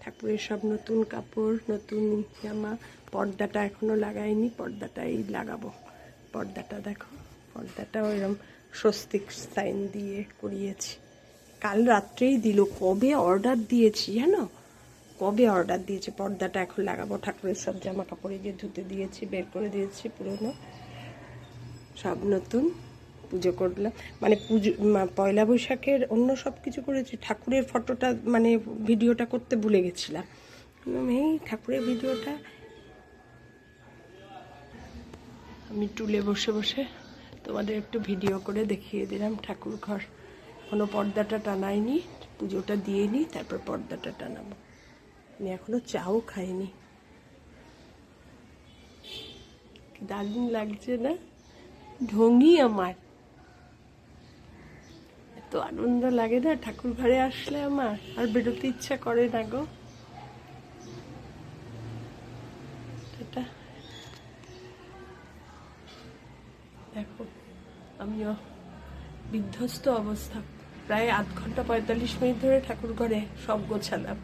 ঠাকুরের সব নতুন কাপড়, নতুন জামা। পর্দাটা এখনো লাগাইনি, পর্দাটাই লাগাবো। পর্দাটা দেখো, পর্দাটা ওইরকম স্বস্তিক সাইন দিয়ে করিয়েছি। কাল রাত্রেই দিল। কবে অর্ডার দিয়েছি জানো, কবে অর্ডার দিয়েছি। পর্দাটা এখন লাগাবো। ঠাকুরের সব জামা কাপড়ে যে ধুতে দিয়েছি, বের করে দিয়েছি, পুরনো সব নতুন। পুজো করলাম, মানে পুজো পয়লা বৈশাখের অন্য সব কিছু করেছি, ঠাকুরের ফটোটা মানে ভিডিওটা করতে ভুলে গেছিলাম। এই ঠাকুরের ভিডিওটা আমি টুলে বসে বসে তোমাদের একটু ভিডিও করে দেখিয়ে দিলাম। ঠাকুর ঘর এখনো পর্দাটা টানাইনি, পুজোটা দিয়ে নিই, তারপর পর্দাটা টানাবো। আমি এখনো চাও খাইনি। দারুণ লাগছে না? ঢঙ্গি আমার, এত আনন্দ লাগে না ঠাকুর ঘরে আসলে, আমার আর বেরোতে ইচ্ছা করে না গো। এটা দেখো, আমিও বিধ্বস্ত অবস্থা। প্রায় 8 ঘন্টা 45 মিনিট ধরে ঠাকুর ঘরে সব গোছালাম।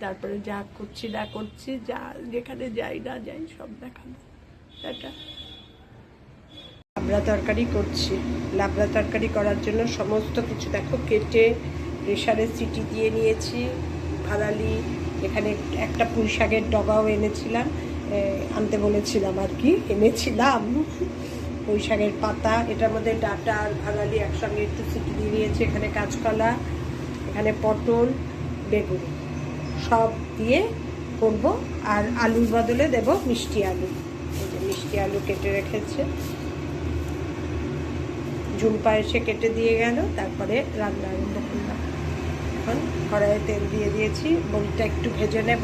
তারপরে যা করছি না করছি, যা যেখানে যাই না যাই সব দেখাবো। এটা লাবড়া তরকারি করছি। লাবড়া তরকারি করার জন্য সমস্ত কিছু দেখো কেটে প্রেশারে সিটি দিয়ে নিয়েছি। ভাড়ালি, এখানে একটা পুঁই শাকের ডগাও এনেছিলাম, আনতে বলেছিলাম আর কি, এনেছিলাম। পুঁই শাকের পাতা, এটার মধ্যে ডাঁটা আর ভাড়ালি একসঙ্গে একটু সিটি দিয়ে নিয়েছি। এখানে কাঁচকলা, এখানে পটল, বেগুন সব দিয়ে করবো। আর আলুর বদলে দেব মিষ্টি আলু। এই যে মিষ্টি আলু কেটে রেখেছে, ঝুম্পা এসে কেটে দিয়ে গেল। তারপরে রান্না আরম্ভ করলাম। এখন কড়াইয়ে তেল দিয়ে দিয়েছি, বড়িটা একটু ভেজে নেব,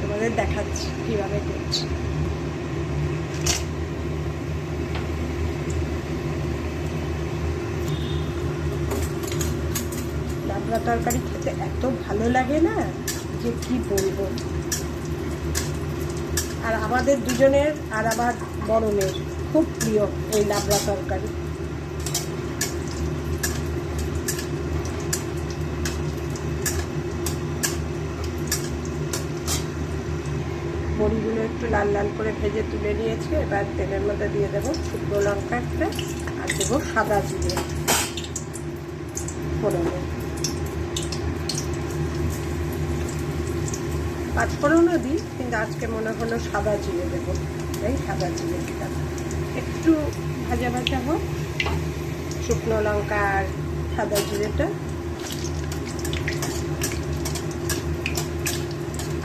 তোমাদের দেখাচ্ছি কীভাবে করছি। লাবড়া তরকারি খেতে এত ভালো লাগে না যে কি বলবো। আর আমাদের দুজনের আর আমার বড় মেয়ের খুব প্রিয় এই লাবড়া তরকারি। বড়িগুলো একটু লাল লাল করে ভেজে তুলে নিয়েছি। এবার তেলের মধ্যে দিয়ে দেবো শুকনো লঙ্কা একটা, আর দেবো সাদা জিরে ফোড়নে। পাঁচফোড়নও দিই, কিন্তু আজকে মনে হলো সাদা জিরে দেবো, এই সাদা জিরে দিলাম। একটু ভাজা ভাজা হোক শুকনো লঙ্কা আর সাদা জিরেটা।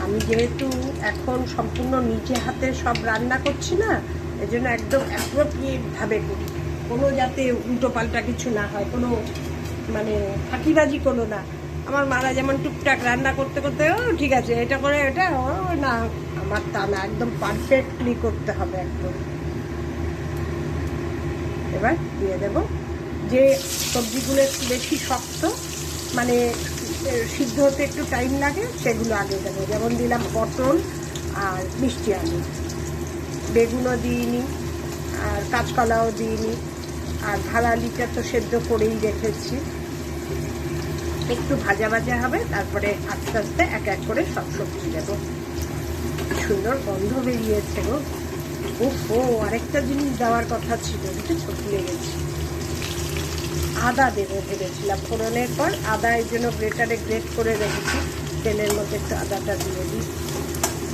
আমি যেহেতু এখন সম্পূর্ণ নিজে হাতে সব রান্না করছি না, এই জন্য একদম অ্যাপ্রোপ্রিয়েটভাবে করি, কোনো যাতে উল্টো পাল্টা কিছু না হয়, কোনো মানে ফাঁকিবাজি কোনো না। আমার মারা যেমন টুকটাক রান্না করতে করতে ও ঠিক আছে এটা করে এটা, ও না, আমার তা না, একদম পারফেক্টলি করতে হবে একদম। এবার দিয়ে দেব যে সবজিগুলো একটু বেশি শক্ত, মানে সিদ্ধ হতে একটু টাইম লাগে, সেগুলো আগে দেবো। যেমন দিলাম পটল আর মিষ্টি আলু, বেগুনও দিইনি, আর কাঁচকলাও দিইনি, আর ভাড়ালিটা তো সেদ্ধ করেই রেখেছি। একটু ভাজা ভাজা হবে, তারপরে আস্তে আস্তে এক এক করে সব সবজি দেবো। সুন্দর গন্ধ বেরিয়েছে গো। ও আরেকটা জিনিস দেওয়ার কথা ছিল, বুঝেছো, ভুলে গেছি। আদা দেবো ভেবেছিলাম ফোড়নের পর, আদা এর জন্য গ্রেটারে গ্রেট করে রেখেছি। তেলের মধ্যে একটু আদাটা দিয়ে দিই,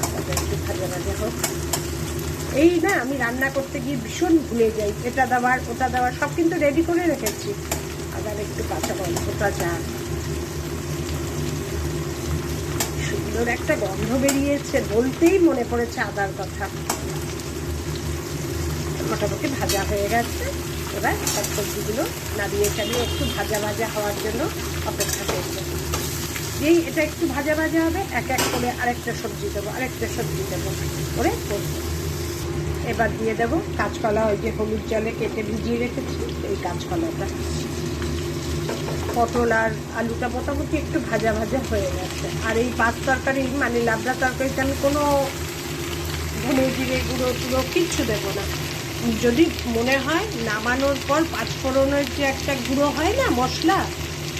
আদাটা একটু ভাজা ভাজা হোক। এই না, আমি রান্না করতে গিয়ে ভীষণ ভুলে যাই, এটা দেওয়ার ওটা দেওয়ার, সব কিন্তু রেডি করে রেখেছি। আদার একটু কাঁচা গন্ধটা যাক। সুন্দর একটা গন্ধ বেরিয়েছে, বলতেই মনে পড়েছে আদার কথা। মোটামুটি ভাজা হয়ে গেছে। এবার সব সবজিগুলো নাড়িয়ে চালিয়ে একটু ভাজা ভাজা হওয়ার জন্য অপেক্ষা করবো। যেই এটা একটু ভাজা ভাজা হবে, এক এক করে আরেকটা সবজি দেবো, আরেকটা সবজি দেবো করে করবো। এবার দিয়ে দেবো কাঁচকলা, ওই যে হলুদ জলে কেটে ভিজিয়ে রেখেছি এই কাঁচকলাটা। পটল আর আলুটা মোটামুটি একটু ভাজা ভাজা হয়ে গেছে। আর এই পাঁচ তরকারি মানে লাবড়া তরকারিতে আমি কোনো ধনে জিরে গুঁড়ো টুড়ো কিচ্ছু দেবো না। যদি মনে হয় নামানোর পর পাঁচফোড়নের যে একটা গুঁড়ো হয় না মশলা,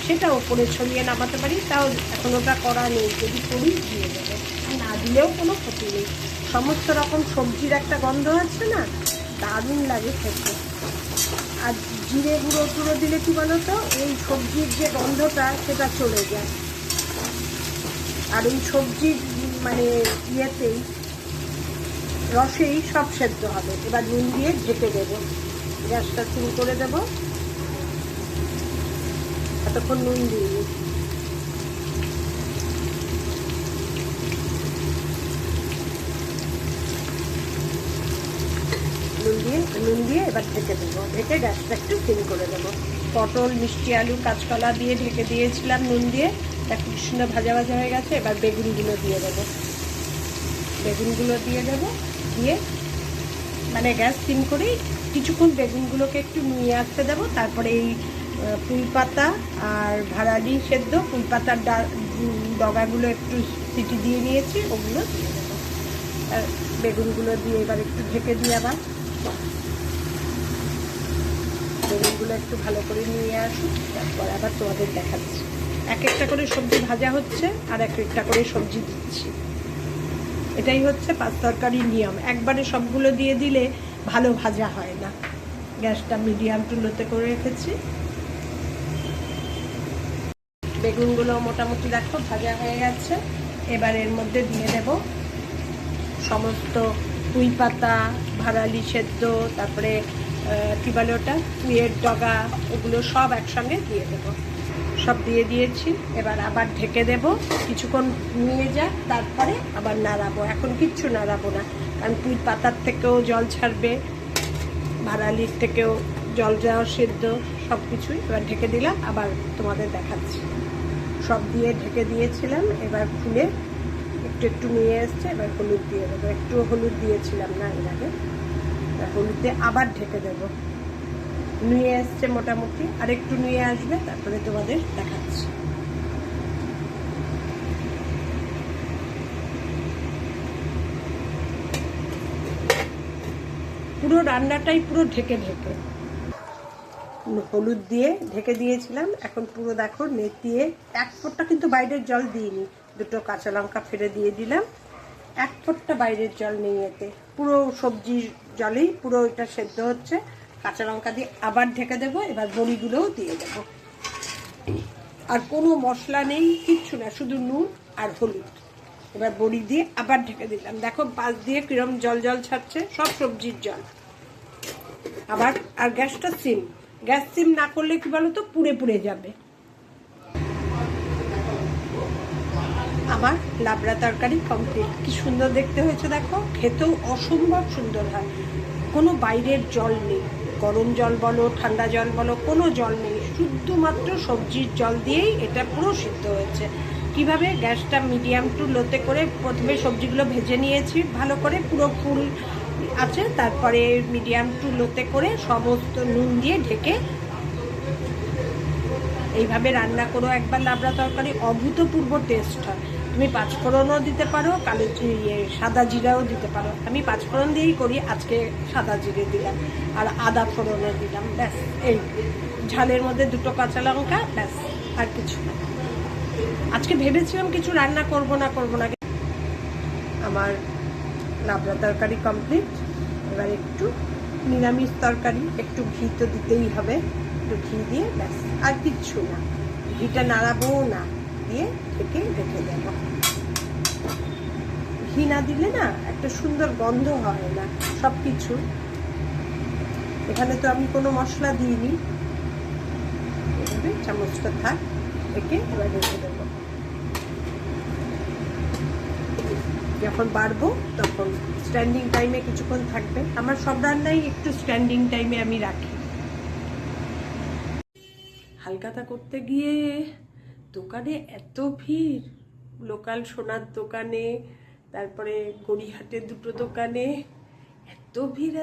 সেটা ওপরে ছড়িয়ে নামাতে পারি, তাও এখন ওটা করা নেই, যদি করি দিয়ে দেবো, না দিলেও কোনো ক্ষতি নেই। সমস্ত রকম সবজির একটা গন্ধ আছে না, দারুণ লাগে খেতে। আর জিরে গুঁড়ো টুড়ো দিলে কি বলো তো, এই সবজির যে গন্ধটা সেটা চলে যায়। আর এই সবজির মানে ইয়েতেই, রসেই সব সেদ্ধ হবে। এবার নুন দিয়ে ঢেকে দেবো, গ্যাসটা সিম করে দেবো, এতক্ষণ নুন দিইনি। নুন দিয়ে এবার ঢেকে দেবো, ঢেকে গ্যাসটা একটু সিম করে দেবো। পটল, মিষ্টি আলু, কাঁচকলা দিয়ে ঢেকে দিয়েছিলাম নুন দিয়ে, একটু সুন্দর ভাজা ভাজা হয়ে গেছে। এবার বেগুনগুলো দিয়ে দেবো, দিয়ে মানে গ্যাস সিম করেই কিছুক্ষণ বেগুনগুলোকে একটু নুয়ে আসতে দেবো। তারপরে এই পুঁই পাতা আর ভাড়ালি সেদ্ধ, পুঁই পাতার ডগাগুলো একটু সিটি দিয়ে নিয়েছি, ওগুলো দিয়ে দেবো। আর বেগুনগুলো দিয়ে এবার একটু ঢেকে দিয়ে আবার বেগুনগুলো একটু ভালো করে নিয়ে আসুন, তারপর আবার তোমাদের দেখাচ্ছি। এক একটা করে সবজি ভাজা হচ্ছে আর এক একটা করে সবজি দিচ্ছি। এটাই হচ্ছে পাঁচ তরকারির নিয়ম, একবারে সবগুলো দিয়ে দিলে ভালো ভাজা হয় না। গ্যাসটা মিডিয়াম টু লোতে করে রেখেছি। বেগুনগুলো মোটামুটি দেখো ভাজা হয়ে গেছে। এবার এর মধ্যে দিয়ে দেব সমস্ত পুঁই পাতা, ভাড়ালি সেদ্ধ, তারপরে কী বলে ওটা, পুঁইয়ের ডগা, ওগুলো সব একসঙ্গে দিয়ে দেবো। সব দিয়ে দিয়েছি, এবার আবার ঢেকে দেব, কিছুক্ষণ নিয়ে যাক, তারপরে আবার নাড়াবো। এখন কিচ্ছু নাড়াবো না, কারণ পুঁই পাতার থেকেও জল ছাড়বে, ভাড়ালির থেকেও জল যাওয়া সেদ্ধ, সব কিছুই। এবার ঢেকে দিলাম, আবার তোমাদের দেখাচ্ছি। সব দিয়ে ঢেকে দিয়েছিলাম, এবার খুলে একটু একটু নিয়ে এসছে। এবার হলুদ দিয়ে দেবো, একটু হলুদ দিয়েছিলাম না এর আগে, হলুদ দিয়ে আবার ঢেকে দেবো। নুয়ে এসছে মোটামুটি, আর একটু নুয়ে আসবে, তারপরে তোমাদের দেখাচ্ছি। পুরো রান্নাটাই পুরো ঢেকে ঢেকে, হলুদ দিয়ে ঢেকে দিয়েছিলাম। এখন পুরো দেখো নেতিয়ে, এক ফোঁটা কিন্তু বাইরের জল দিইনি, দুটো কাঁচা লঙ্কা ফেলে দিয়ে দিলাম, এক ফোঁটা বাইরের জল নেই এতে, পুরো সবজির জলেই পুরো এটা সেদ্ধ হচ্ছে। কাঁচা লঙ্কা দিয়ে আবার ঢেকে দেবো। এবার বড়িগুলোও দিয়ে দেবো, আর কোনো মশলা নেই, কিচ্ছু না, শুধু নুন আর হলুদ। এবার বড়ি দিয়ে আবার ঢেকে দিলাম, দেখো পাশ দিয়ে কিরম জল জল ছাড়ছে, সব সবজির জল। আবার আর গ্যাসটা সিম, গ্যাস সিম না করলে কি বলো তো, পুড়ে পুড়ে যাবে। আমার লাবড়া তরকারি কমপ্লিট। কি সুন্দর দেখতে হয়েছে দেখো, খেতেও অসম্ভব সুন্দর হয়। কোনো বাইরের জল নেই, গরম জল বলো, ঠান্ডা জল বলো, কোনো জল নেই, শুধুমাত্র সবজির জল দিয়েই এটা পুরো সিদ্ধ হয়েছে। কিভাবে, গ্যাসটা মিডিয়াম টু লোতে করে প্রথমে সবজিগুলো ভেজে নিয়েছি ভালো করে, পুরো ফুল আছে, তারপরে মিডিয়াম টু লোতে করে সমস্ত নুন দিয়ে ঢেকে এইভাবে রান্না করো একবার লাবড়া তরকারি, অভূতপূর্ব টেস্ট হয়। তুমি পাঁচফোড়নও দিতে পারো, কালো সাদা জিরাও দিতে পারো। আমি পাঁচফোড়ন দিয়েই করি, আজকে সাদা জিরে দিলাম আর আদা ফোড়নও দিলাম, ব্যাস। এই ঝালের মধ্যে দুটো কাঁচা লঙ্কা, ব্যাস, আর কিছু না। আজকে ভেবেছিলাম কিছু রান্না করব না। আমার লাবড়া তরকারি কমপ্লিট। এবার একটু নিরামিষ তরকারি, একটু ঘি তো দিতেই হবে, একটু ঘি দিয়ে ব্যাস, আর কিচ্ছু না। ঘিটা নাড়াবো না, দিয়ে ঢেকে রেখে দেব। ঘি না দিলে না একটা সুন্দর গন্ধ হয় না সব কিছু। এখানে তো আমি কোনো মশলা দিইনি, এভাবে চামচটা থাক, ঢেকে এবার রেখে দেবো। যখন বাড়বো তখন স্ট্যান্ডিং টাইমে কিছুক্ষণ থাকবে। আমার সব রান্নাই একটু স্ট্যান্ডিং টাইমে আমি রাখি। হালখাতা করতে গিয়ে দোকানে এত ভিড়, লোকাল সোনার দোকানে, তারপরে গড়িহাটের দুটো দোকানে, এত ভিড়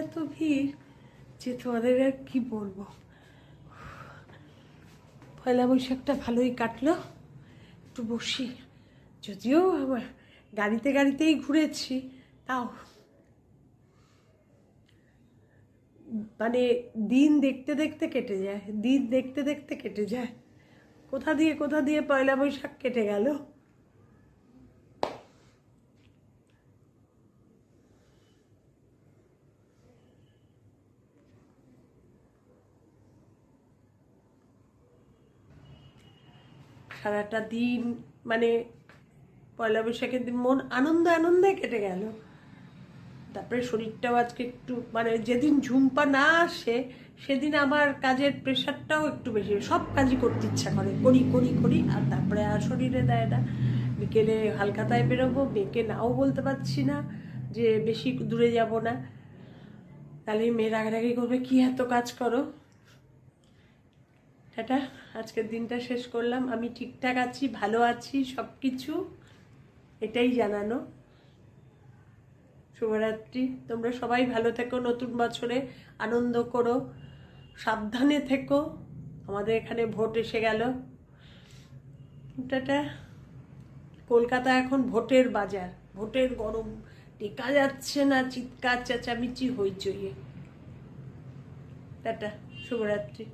যে তোমাদের আর কি বলবো। পয়লা বৈশাখটা ভালোই কাটলো, একটু বসি, যদিও আমার গাড়িতেই ঘুরেছি, তাও মানে দিন দেখতে দেখতে কেটে যায়। কোথা দিয়ে পয়লা বৈশাখ কেটে গেল। সারাটা দিন মানে পয়লা বৈশাখের দিন মন আনন্দে কেটে গেল। তারপরে শরীরটাও আজকে একটু মানে যেদিন ঝুম্পা না আসে সেদিন আমার কাজের প্রেশারটাও একটু বেশি, সব কাজই করতে ইচ্ছা করে, করি আর তারপরে আর শরীরে দেয় না। বিকেলে হালখাতায় বেরোবো, মেয়েকে নাও বলতে পারছি না যে বেশি দূরে যাব না, তাহলে মেয়ে রাগারাগি করবে কি এত কাজ করো। টাটা, আজকের দিনটা শেষ করলাম। আমি ঠিকঠাক আছি, ভালো আছি, সব কিছু এটাই জানানো। শুভরাত্রি, তোমরা সবাই ভালো থেকো, নতুন বছরে আনন্দ করো, সাবধানে থেকো। আমাদের এখানে ভোট এসে গেল। টাটা। কলকাতা এখন ভোটের বাজার, ভোটের গরম, টেকা যাচ্ছে না, চিৎকার চেঁচামেচি হইচইয়ে। টাটা, শুভরাত্রি।